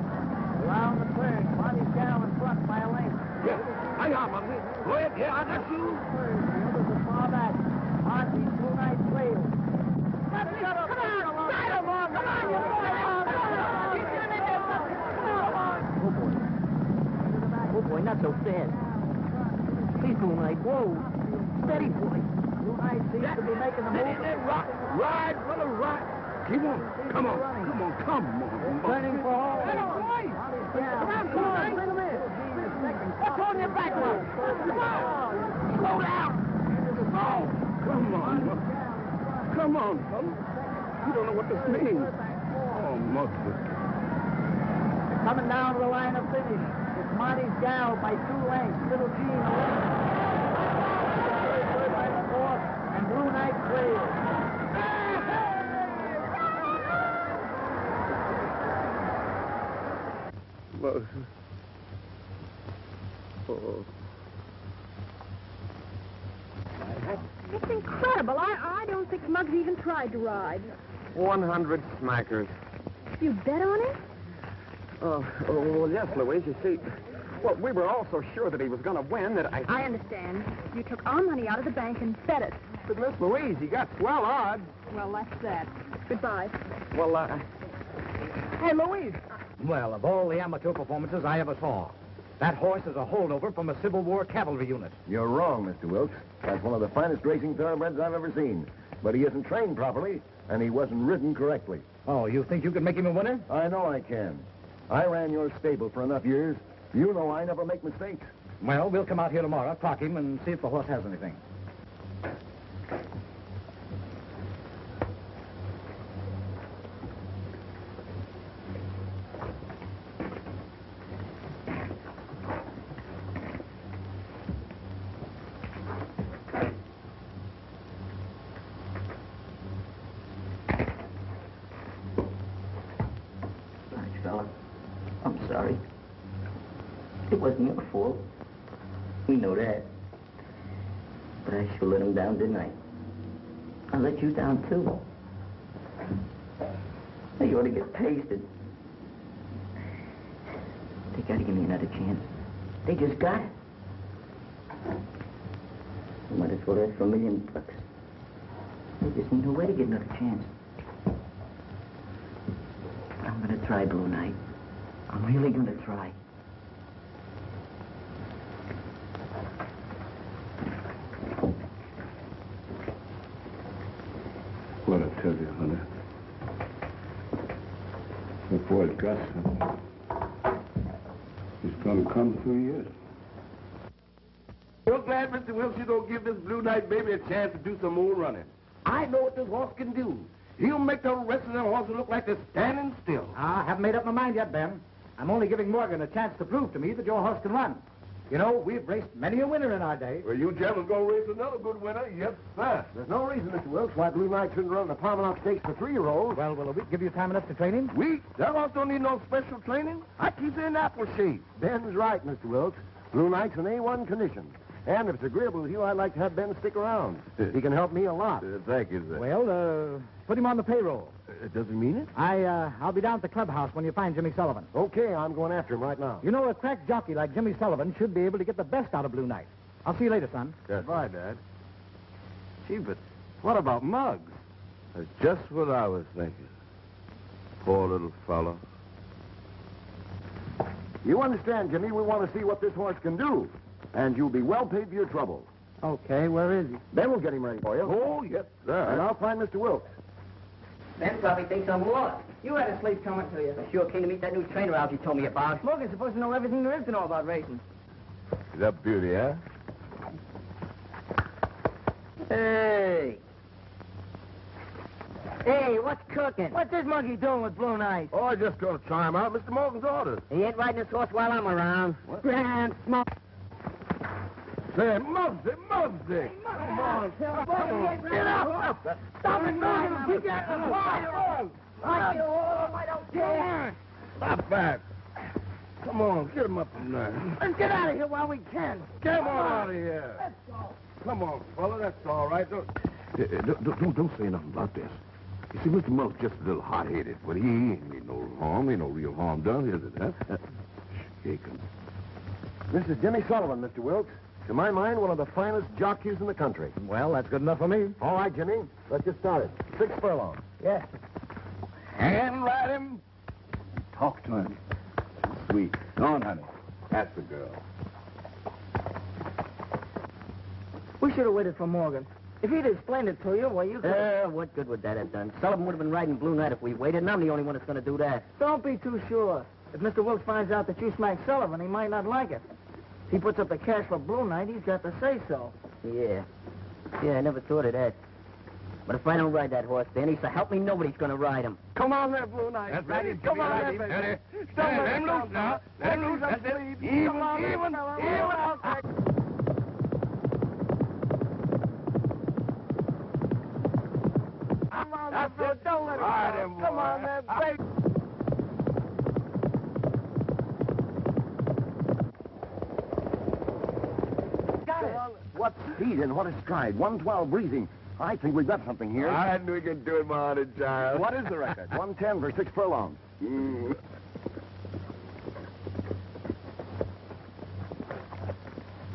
Around the turn, Monty's gal in front by a length. Yeah, hang on, Muggsy. Go ahead. Yeah, I got you. Third. The others are far back. Monty, Blue Knight trails. Come on, ride him on. Come on, you Oh, boy, not so fast. Please, Blue Knight. Whoa. Steady, boy. Blue Knight seems to be making the move. Rock. Ride, brother, ride. Keep on. Come on. Turning for home. Monty's gal. Come on, bring him in. Jean is second. What's on your back, Muggs? Come on. Slow down. Oh, come on, Muggsy. Come on, fella. You don't know what this means. Oh, Muggsy. Coming down to the line of finish. It's Monty's gal by 2 lengths. Little Jean a length. Third by the fourth. And Blue Knight trails. Muggsy. Oh. It's incredible. I don't think Muggs even tried to ride. 100 smackers. You bet on it? Well, yes, Louise. You see, well, we were all so sure that he was going to win that I understand. You took our money out of the bank and bet it. But Miss Louise, you got swell odds. Well, that's that. Goodbye. Well, Hey, Louise. Well, of all the amateur performances I ever saw, that horse is a holdover from a Civil War cavalry unit. You're wrong, Mr. Wilkes. That's one of the finest racing thoroughbreds I've ever seen. But he isn't trained properly, and he wasn't ridden correctly. Oh, you think you can make him a winner? I know I can. I ran your stable for enough years. You know I never make mistakes. Well, we'll come out here tomorrow, talk him, and see if the horse has anything. Fella, I'm sorry. It wasn't your fault. We know that. But I sure let him down, didn't I? I let you down, too. They ought to get pasted. They gotta give me another chance. They just got it. I might as well ask for $1 million. They just need no way to get another chance. I'm gonna try, Blue Knight. I'm really gonna try. What I tell you, honey. Before it got something, it's gonna come through yet. Real glad, Mr. Wilkes, you don't give this Blue Knight baby a chance to do some more running. I know what this horse can do. He'll make the rest of them horses look like they're standing still. I haven't made up my mind yet, Ben. I'm only giving Morgan a chance to prove to me that your horse can run. You know, we've raced many a winner in our day. Well, you gentlemen gonna race another good winner? Yes, sir. There's no reason, Mr. Wilkes, why Blue Knight shouldn't run the Palmanock Stakes for 3-year-olds. Well, will a week give you time enough to train him? We? That horse don't need no special training. I keep it in apple shape. Ben's right, Mr. Wilkes. Blue Knight's in A1 condition. And if it's agreeable with you, I'd like to have Ben stick around. He can help me a lot. Thank you, sir. Well, put him on the payroll. Does he mean it? I'll be down at the clubhouse when you find Jimmy Sullivan. Okay, I'm going after him right now. You know, a crack jockey like Jimmy Sullivan should be able to get the best out of Blue Knight. I'll see you later, son. Goodbye, Dad. Gee, but what about Muggs? That's just what I was thinking. Poor little fella. You understand, Jimmy, we want to see what this horse can do. And you'll be well paid for your trouble. Okay, where is he? Ben will get him ready for you. Oh, yes, sir. And I'll find Mr. Wilkes. Ben probably thinks I'm lost. You had a sleep coming to you. I sure came to meet that new trainer Algie told me about. Morgan's supposed to know everything there is to know about racing. Is that beauty, huh? Hey. Hey, what's cooking? What's this monkey doing with Blue Knight? Oh, I just going to try him out. Mr. Morgan's orders. He ain't riding this horse while I'm around. What? Grand smoke. Say, Muggsy, Muggsy. Come on. Get up! Stop it, man! He gets the fire! I don't care! Stop back. Come on, get him up in there. Let's get out of here while we can. Come on out of here. Let's go. Come on, fella, that's all right. Don't say nothing about this. You see, Mr. Muggs just a little hot-headed, but he ain't mean no harm. Ain't no real harm done, is it, huh? Shaking. This is Jimmy Sullivan, Mr. Wilkes. To my mind, one of the finest jockeys in the country. Well, that's good enough for me. All right, Jimmy. Let's get started. 6 furlongs. Yeah. Hand ride him. Talk to him. Sweet. Go on, honey. That's the girl. We should have waited for Morgan. If he'd explained it to you, well, you could... What good would that have done? Sullivan would have been riding Blue Knight if we waited, and I'm the only one that's going to do that. Don't be too sure. If Mr. Wilkes finds out that you smacked Sullivan, he might not like it. If he puts up the cash for Blue Knight, he's got to say so. Yeah. Yeah, I never thought of that. But if I don't ride that horse, Danny, so help me, nobody's going to ride him. Come on there, Blue Knight. That's right. Come on there, baby. Let him loose now. Let him loose. That's it. Even. Come on, That's it. don't let him Ride go. him, boy. Come on there, baby. Got it. What speed and what a stride. 112 breezing. I think we've got something here. I knew you could do it, my honey child. What is the record? 110 for 6 furlongs.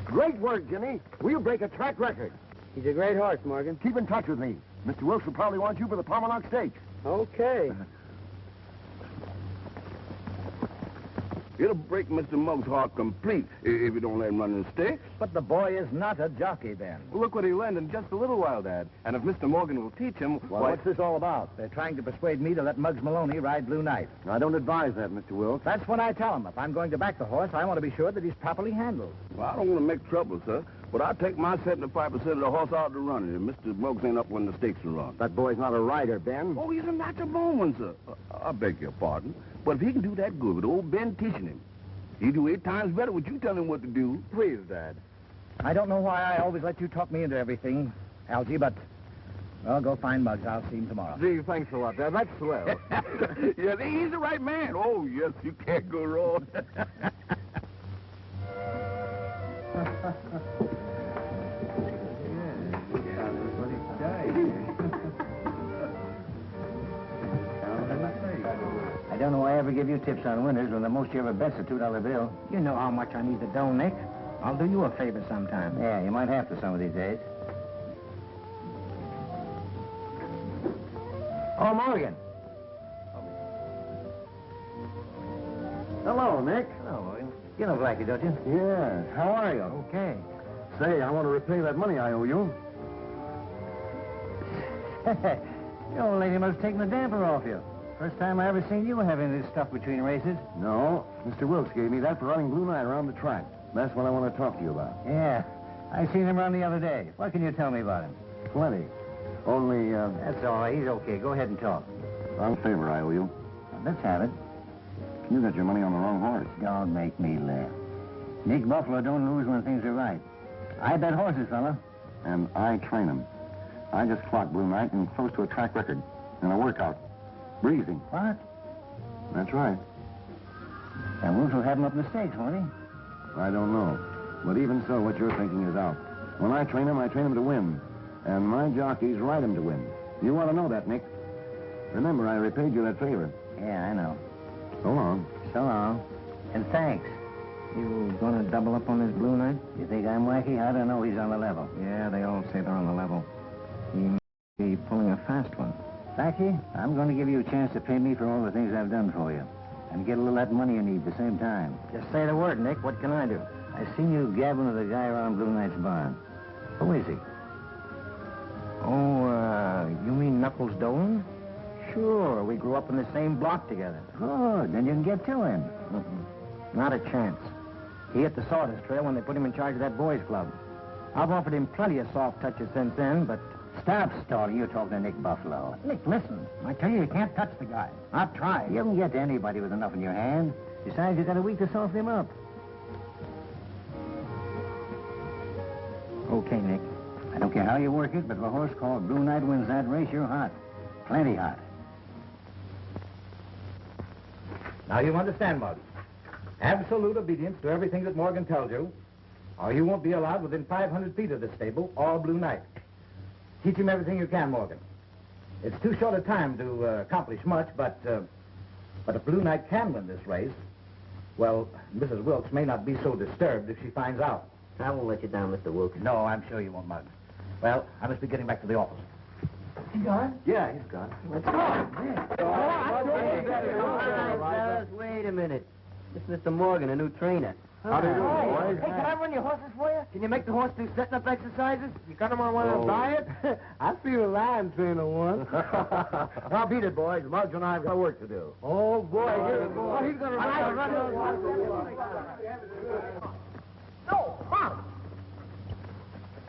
Great work, Jimmy. We'll break a track record. He's a great horse, Morgan. Keep in touch with me. Mr. Wilkes will probably want you for the Palmerlock Stakes. Okay. It'll break Mr. Muggs' heart complete if you don't let him run in the stakes. But the boy is not a jockey, Ben. Well, look what he learned in just a little while, Dad. And if Mr. Morgan will teach him... Well, what's this all about? They're trying to persuade me to let Muggs Maloney ride Blue Knight. I don't advise that, Mr. Wilkes. That's what I tell him. If I'm going to back the horse, I want to be sure that he's properly handled. Well, I don't want to make trouble, sir. But I'll take my 75% of the horse out to run it. If Mr. Muggs ain't up when the stakes are run. That boy's not a rider, Ben. Oh, he's a natural born one, sir. I beg your pardon. But if he can do that good with old Ben teaching him, he'll do 8 times better with you telling him what to do. Please, Dad. I don't know why I always let you talk me into everything, Algie, but... Well, go find Muggs. I'll see him tomorrow. Gee, thanks a lot, Dad. That's swell. Yeah, he's the right man. Oh, yes, you can't go wrong. I don't know why I ever give you tips on winners when the most you ever bet's a $2 bill. You know how much I need the dough, Nick. I'll do you a favor sometime. Yeah, you might have to some of these days. Oh, Morgan. Hello, Nick. Hello, Morgan. You know Blackie, don't you? Yes. How are you? Okay. Say, I want to repay that money I owe you. The old lady must have taken the damper off you. First time I ever seen you having this stuff between races. No. Mr. Wilkes gave me that for running Blue Knight around the track. That's what I want to talk to you about. Yeah. I seen him run the other day. What can you tell me about him? Plenty. Only, That's all right. He's okay. Go ahead and talk. wrong favor I owe you. Let's have it. You got your money on the wrong horse. Don't make me laugh. Nick Buffalo don't lose when things are right. I bet horses, fella. And I train him. I just clocked Blue Knight and close to a track record in a workout. Breezing. What? That's right. And Wolf will have him up in the stakes, won't he? I don't know. But even so, what you're thinking is out. When I train him to win. And my jockeys ride him to win. You want to know that, Nick. Remember, I repaid you that favor. Yeah, I know. So long. So long. And thanks. You gonna double up on this Blue Knight? You think I'm wacky? I don't know. He's on the level. Yeah, they all say they're on the level. He may be pulling a fast one. Blackie, I'm going to give you a chance to pay me for all the things I've done for you. And get a little of that money you need at the same time. Just say the word, Nick. What can I do? I seen you gabbing with a guy around Blue Knight's barn. Who is he? Oh, you mean Knuckles Dolan? Sure, we grew up in the same block together. Good, then you can get to him. Not a chance. He hit the sawdust trail when they put him in charge of that boys' club. I've offered him plenty of soft touches since then, but... Stop stalling. You're talking to Nick Buffalo. Nick, listen. I tell you can't touch the guy. I've tried. You can get to anybody with enough in your hand. Besides, you got a week to soften him up. Okay, Nick. I don't care how you work it, but if a horse called Blue Knight wins that race, you're hot. Plenty hot. Now you understand, Muggs. Absolute obedience to everything that Morgan tells you, or you won't be allowed within 500 feet of the stable or Blue Knight. Teach him everything you can, Morgan. It's too short a time to accomplish much, but if Blue Knight can win this race, well, Mrs. Wilkes may not be so disturbed if she finds out. I won't let you down, Mr. Wilkes. No, I'm sure you won't, Muggs. Well, I must be getting back to the office. He gone? Yeah, he's gone. Let's go. Fellas, wait a minute. This is Mr. Morgan, a new trainer. How do you do, Hey, can I run your horses for you? Can you make the horse do setting up exercises? You got him on one of the diet? I've seen a lion trainer once. Now beat it, boys. Muggs and I have got work to do. Oh, boy. He's going to run those horses. No, Mom.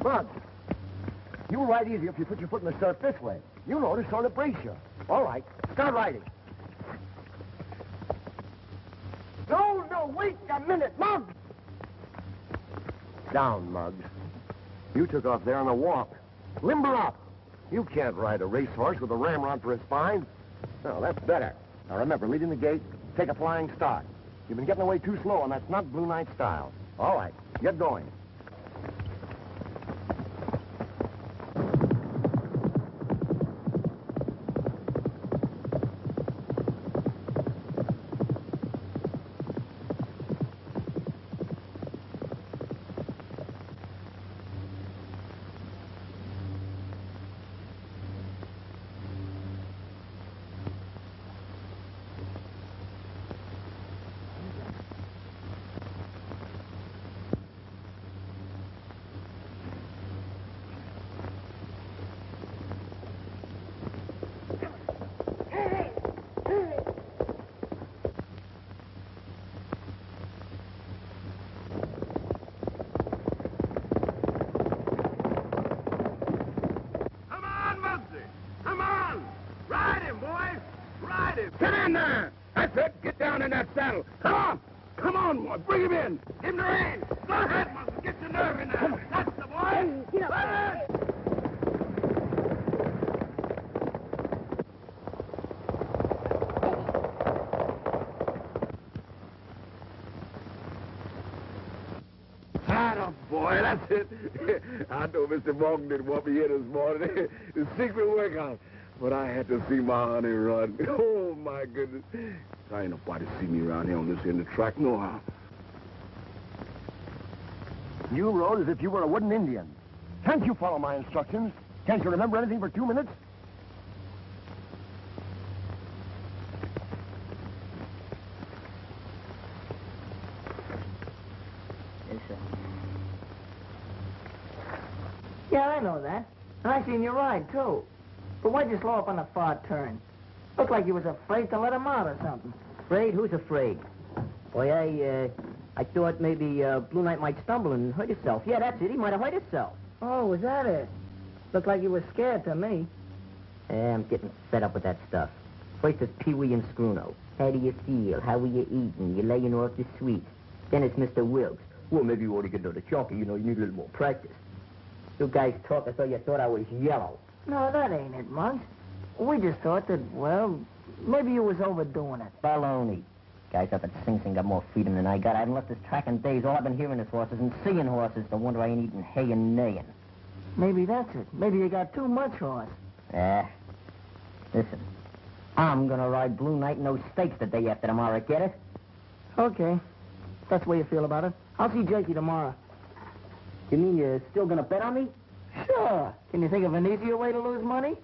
Muggs, you'll ride easier if you put your foot in the stirrup this way. You know to sort of brace you. All right, start riding. No, wait a minute, Mom. Down, Muggs. You took off there on a walk. Limber up. You can't ride a racehorse with a ramrod for a spine. No, that's better. Now remember, leading the gate, take a flying start. You've been getting away too slow, and that's not Blue Knight style. All right, get going. Get in there! That's it. Get down in that saddle. Come on! Come on, boy. Bring him in. Give him the reins. Go ahead, Muggs. Get your nerve in there. That's the boy. Get up. Right. Boy, that's it. I know Mr. Morgan didn't want me here this morning. The secret workout. But I had to see my honey run. Oh, my goodness. There ain't nobody see me around here on this end of the track, no how. You rode as if you were a wooden Indian. Can't you follow my instructions? Can't you remember anything for 2 minutes? Yes, sir. Yeah, I know that. And I seen you ride, too. But why'd you slow up on the far turn? Looked like you was afraid to let him out or something. Afraid? Who's afraid? Boy, I thought maybe Blue Knight might stumble and hurt himself. Yeah, that's it. He might have hurt himself. Oh, was that it? Looked like you was scared to me. I'm getting fed up with that stuff. First it's Pee-wee and Scruno. How do you feel? How are you eating? You laying off the sweets. Then it's Mr. Wilkes. Well, maybe you ought to get another jockey. You know, you need a little more practice. You guys talk as though you thought I was yellow. No, that ain't it, Muggs. We just thought that, well, maybe you was overdoing it. Baloney. Guys up at Sing Sing got more freedom than I got. I haven't left this track in days. All I've been hearing is horses and seeing horses. No wonder I ain't eating hay and neighing. Maybe that's it. Maybe you got too much horse. Listen. I'm gonna ride Blue Night in those stakes the day after tomorrow, get it? Okay. That's the way you feel about it. I'll see Jakey tomorrow. You mean you're still gonna bet on me? Sure. Can you think of an easier way to lose money?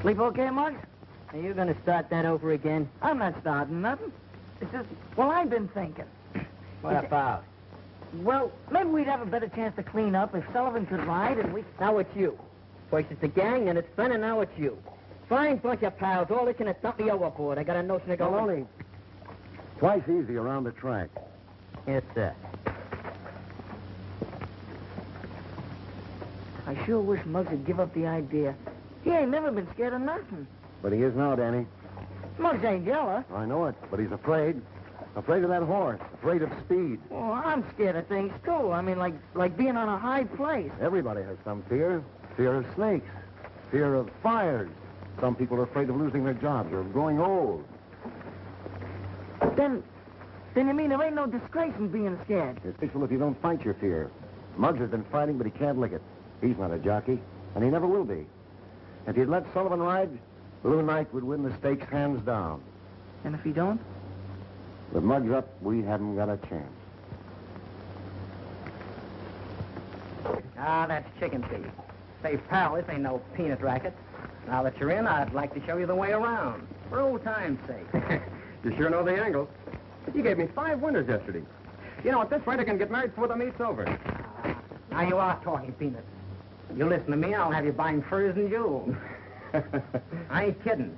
Sleep okay, Muggs? Are you gonna start that over again? I'm not starting nothing. It's just, well, I've been thinking. What about? Well, maybe we'd have a better chance to clean up if Sullivan could ride and we... Now it's you. First it's the gang, then it's Ben, and now it's you. Fine bunch of pals, all itching to dump me overboard. I got a notion to go... Maloney, twice easy around the track. Yes, sir. I sure wish Muggs would give up the idea. He ain't never been scared of nothing. But he is now, Danny. Muggs ain't jealous. I know it, but he's afraid. Afraid of that horse. Afraid of speed. Well, I'm scared of things, too. I mean, like being on a high place. Everybody has some fear. Fear of snakes. Fear of fires. Some people are afraid of losing their jobs or of growing old. Then you mean there ain't no disgrace in being scared? It's peaceful if you don't fight your fear. Muggs has been fighting, but he can't lick it. He's not a jockey, and he never will be. If he'd let Sullivan ride, Blue Knight would win the stakes hands down. And if he don't? With Muggs up, we haven't got a chance. Ah, that's chicken feed. Say, pal, this ain't no peanut racket. Now that you're in, I'd like to show you the way around. For old time's sake. You sure know the angles. You gave me 5 winners yesterday. You know, at this rate, I can get married before the meet's over. Now you are talking peanuts. You listen to me, I'll have you buying furs and jewels. I ain't kidding.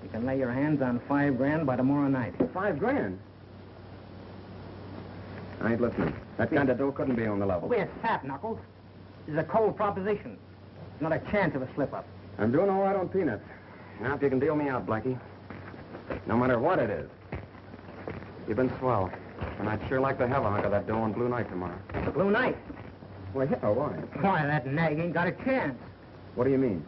You can lay your hands on $5,000 by tomorrow night. $5,000? I ain't listening. That kind of dough couldn't be on the level. We're fat, Knuckles. This is a cold proposition. There's not a chance of a slip-up. I'm doing all right on peanuts. Now, if you can deal me out, Blackie. No matter what it is. You've been swell. And I'd sure like to have a hunk of that dough on Blue Night tomorrow. Blue Night? Well, yeah, why? Why, that nag ain't got a chance. What do you mean?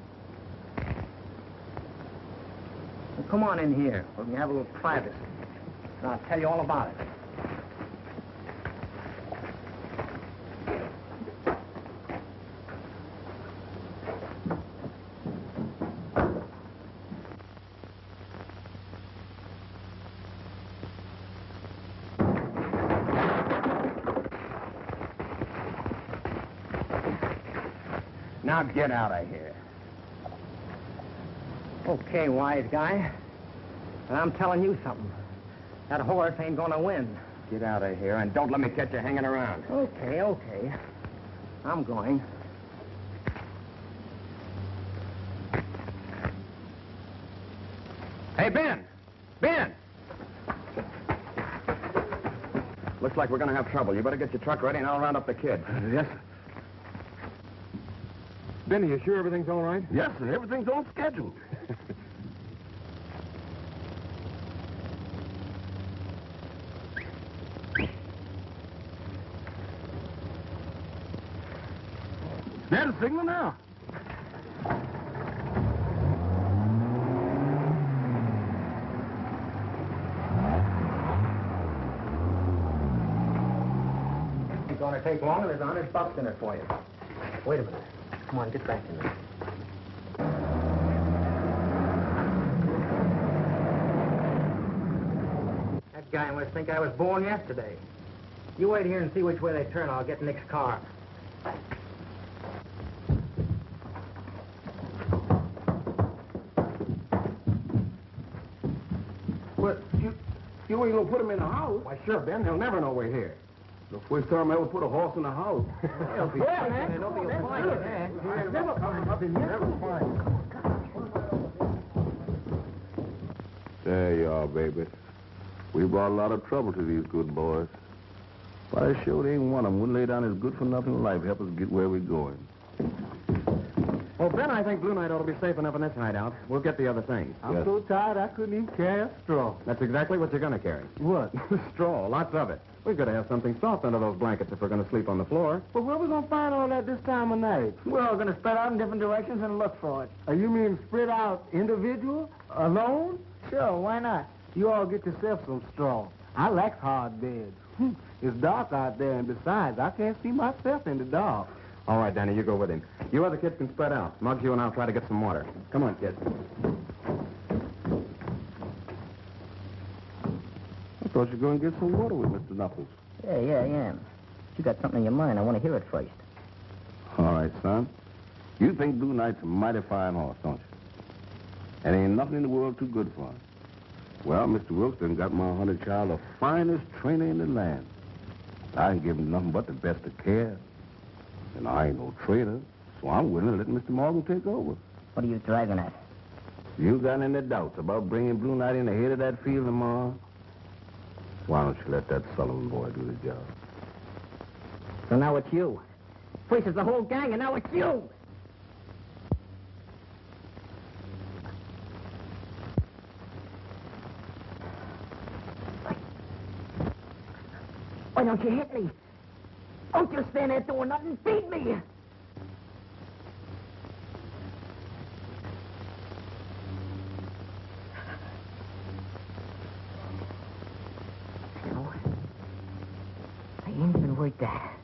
Well, come on in here. We can have a little privacy. And I'll tell you all about it. Now get out of here. Okay, wise guy. And I'm telling you something. That horse ain't gonna win. Get out of here and don't let me catch you hanging around. Okay, okay. I'm going. Hey, Ben! Ben! Looks like we're gonna have trouble. You better get your truck ready and I'll round up the kid. Yes, sir. Benny, you sure everything's all right? Yes, sir. Everything's on schedule. There's a signal now. It's gonna take long and there's $100 in it for you. Wait a minute. Come on, get back in there. That guy must think I was born yesterday. You wait here and see which way they turn. I'll get Nick's car. But you ain't gonna put him in the house. Why, sure, Ben. He'll never know we're here. The first time I ever put a horse in the house. Don't be fighting. Don't be fighting. Never find. There you are, baby. We brought a lot of trouble to these good boys. But I sure ain't one of them wouldn't lay down his good-for-nothing life to help us get where we're going. Well, Ben, I think Blue Night ought to be safe enough in this hideout. We'll get the other things. I'm so tired I couldn't even carry a straw. That's exactly what you're going to carry. What? Straw, lots of it. We've got to have something soft under those blankets if we're going to sleep on the floor. But where we gonna find all that this time of night? We're all going to spread out in different directions and look for it. You mean spread out individual? Alone? Sure, why not? You all get yourself some straw. I like hard beds. It's dark out there, and besides, I can't see myself in the dark. All right, Danny, you go with him. You other kids can spread out. Muggs, you and I'll try to get some water. Come on, kids. I thought you were going to get some water with Mr. Knuckles. Yeah, I am. You got something in your mind. I want to hear it first. All right, son. You think Blue Knight's a mighty fine horse, don't you? And ain't nothing in the world too good for him. Well, Mr. Wilkes done got my hunter child the finest trainer in the land. I ain't give him nothing but the best of care. And I ain't no trader, so I'm willing to let Mr. Morgan take over. What are you driving at? You got any doubts about bringing Blue Knight in the head of that field tomorrow? Why don't you let that Sullivan boy do the job? So now it's you. First it's the whole gang, and now it's you. Why don't you hit me? Don't you stand there doing nothing. Beat me. No. I ain't even worth that.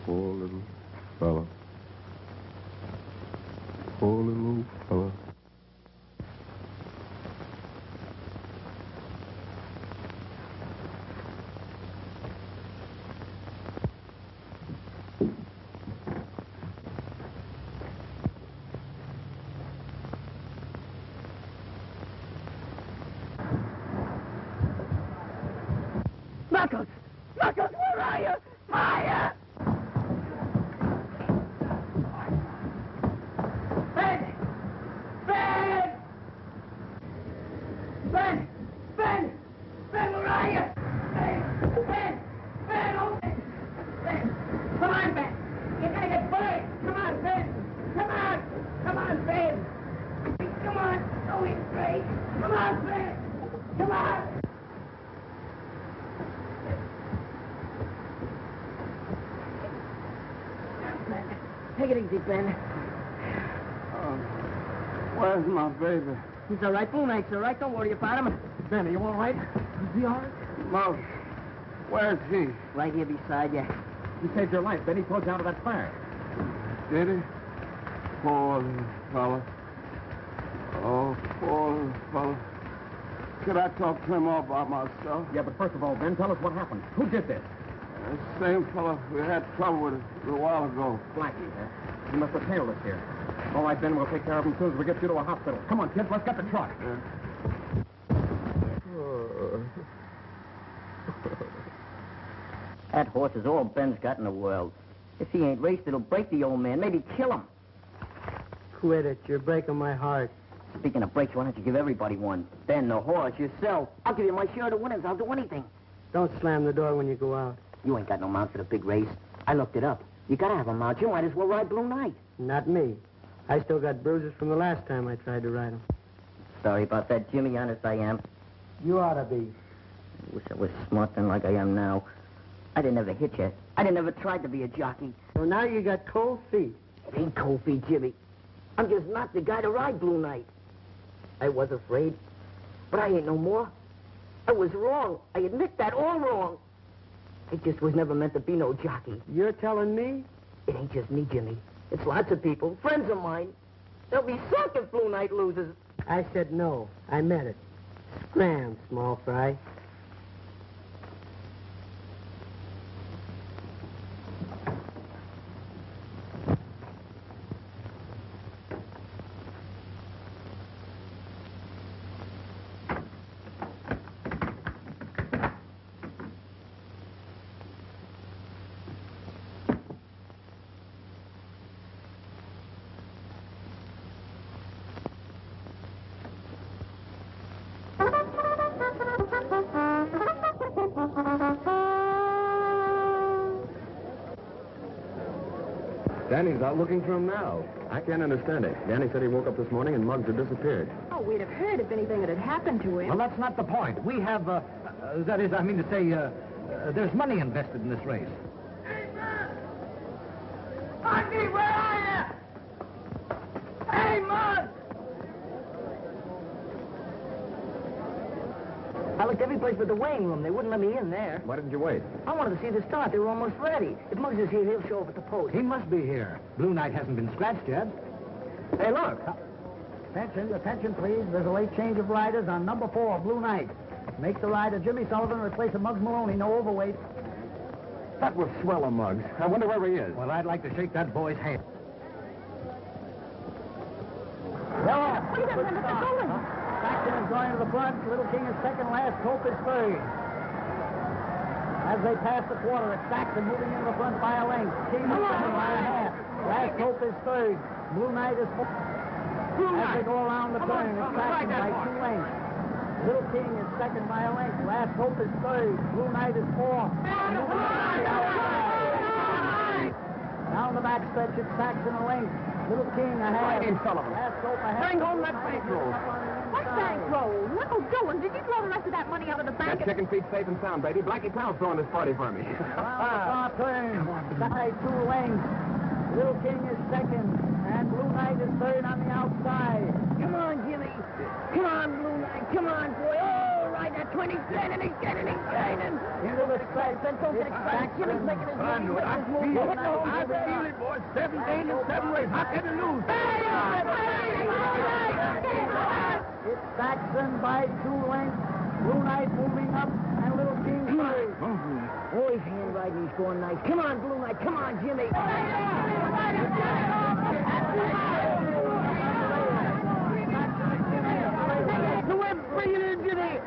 Poor little fella. Poor little fella. Knuckles! Knuckles, where are you? Fire! Ben! Ben! Ben! Ben! Ben, where are you? Ben! Ben! Ben! Oh, Ben! Ben! Come on, Ben! You're gonna get burned! Come on, Ben! Come on! Come on, Ben! Come on! Go in straight! Come on, Ben! Come on! Take it easy, Ben. Where's my baby? He's all right. Blue Knight's all right. Don't worry about him. Ben, are you all right? Is he all right? Mouse. Where's he? Right here beside you. You saved your life. Then he pulled you out of that fire. Did he? Poor little fella. Oh, poor little fella. Could I talk to him all by myself? Yeah, but first of all, Ben, tell us what happened. Who did this? The same fella we had trouble with a little while ago. Blackie. He must have tailed us here. All right, Ben, we'll take care of him as soon as we get you to a hospital. Come on, kids, let's get the truck. That horse is all Ben's got in the world. If he ain't raced, it'll break the old man. Maybe kill him. Quit it. You're breaking my heart. Speaking of breaks, why don't you give everybody one? Ben, the horse, yourself. I'll give you my share of the winnings. I'll do anything. Don't slam the door when you go out. You ain't got no mount for the big race. I looked it up. You gotta have a mount. You might as well ride Blue Knight. Not me. I still got bruises from the last time I tried to ride him. Sorry about that, Jimmy. Honest, I am. You ought to be. I wish I was smart then like I am now. I didn't ever hit you. I didn't ever tried to be a jockey. So now you got cold feet. It ain't cold feet, Jimmy. I'm just not the guy to ride Blue Knight. I was afraid, but I ain't no more. I was wrong. I admit that, all wrong. I just was never meant to be no jockey. You're telling me? It ain't just me, Jimmy. It's lots of people, friends of mine. They'll be sunk if Blue Knight loses. I said no. I meant it. Scram, small fry. Danny's out looking for him now. I can't understand it. Danny said he woke up this morning and Muggs had disappeared. Oh, we'd have heard if anything had happened to him. Well, that's not the point. We have, that is, I mean to say, there's money invested in this race. Hey, man! Auntie, where are you? Hey, Mug! I looked every place but the weighing room. They wouldn't let me in there. Why didn't you wait? I wanted to see the start. They were almost ready. If Muggs is here, he'll show up at the post. He must be here. Blue Knight hasn't been scratched yet. Hey, look. Attention, please. There's a late change of riders on number 4, Blue Knight. Make the rider Jimmy Sullivan replace a Muggs Maloney, no overweight. That was swell of Muggs. I wonder where he is. Well, I'd like to shake that boy's hand. Saxon is going to the front. Little King is second. Last Hope is third. As they pass the quarter, it's Saxon moving into the front by a length. King is second by a half. Last Hope is third. Blue Knight is fourth. As they go around the turn, it's Saxon by 2 lengths. Little King is second by a length. Last Hope is third. Blue Knight is fourth. Moving on the outside. Down the backstretch, it's Saxon a length. Little King a half. Last Hope a half. Bring home that bankroll. What bankroll? Knuckle Dillon, did you throw the rest of that money out of the bank? That chicken feed's safe and sound, baby. Blackie Powell's throwing this party for me. Around the turn, side 2 lengths. Little King is second, and Blue Knight is third on the outside. Come on, Jimmy. Come on, Blue Knight. Come on, boy. Oh, right that 20. He's gaining. He's gaining. Into the stretch, Don't get excited. Jimmy's making his move. I feel it, boys. 7 games and 7 races. How can you lose? It's Saxon by 2 lengths. Blue Knight moving up, and Little King third. Oh, he's hand riding. He's going nice. Come on, Blue Knight. Come on, Jimmy. Bring it in, Jimmy.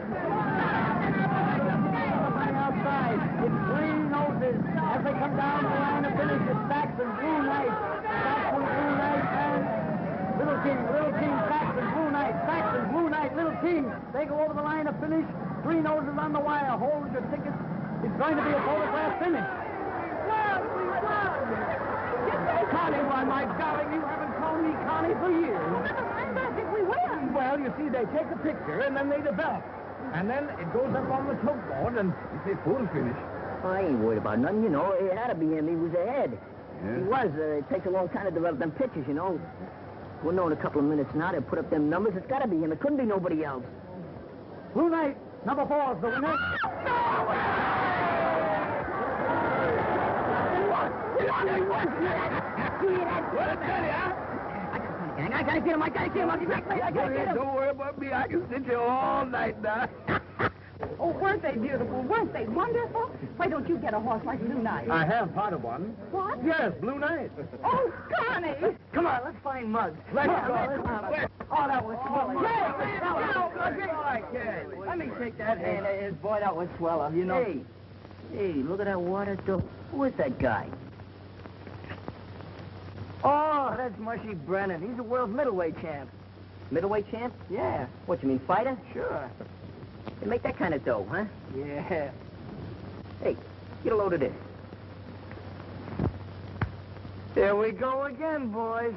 Outside, it's Three Noses. As they come down the line of finish, it's Saxon, Blue Knight. Saxon, Blue Knight, and Little King. Little King, Saxon, Blue Knight. Saxon, Blue Knight, Little King. They go over the line of finish. Three Noses on the wire. Hold your tickets. It's going to be a photograph finish. Connie, why, my darling, you haven't called me Connie for years. I think we win. Well, you see, they take a picture, and then they develop. And then it goes up on the choke board, and it's a full finish. I ain't worried about nothing, you know. It had to be him. He was ahead. Yeah. He was. It takes a long time to develop them pictures, you know. We'll know in a couple of minutes now. They'll put up them numbers. It's got to be him. It couldn't be nobody else. Blue Knight, number 4 is the winner. I gotta get him. I gotta get him. I'll be back later. I gotta get him. Don't worry about me. I can sit here all night now. Oh, weren't they beautiful? Weren't they wonderful? Why don't you get a horse like Blue Knight? I have part of one. What? Yes, Blue Knight. Oh, Connie! Come on, let's find Muggs. Let's go. Oh, that was swell. Let me shake that hand of his. Boy, that was swell of you know. Hey, look at that water, too. Who is that guy? Oh, that's Mushy Brennan. He's a world middleweight champ. Middleweight champ? Yeah, What, you mean fighter? sure. They make that kind of dough, huh? Yeah. Hey, get a load of this. Here we go again, boys.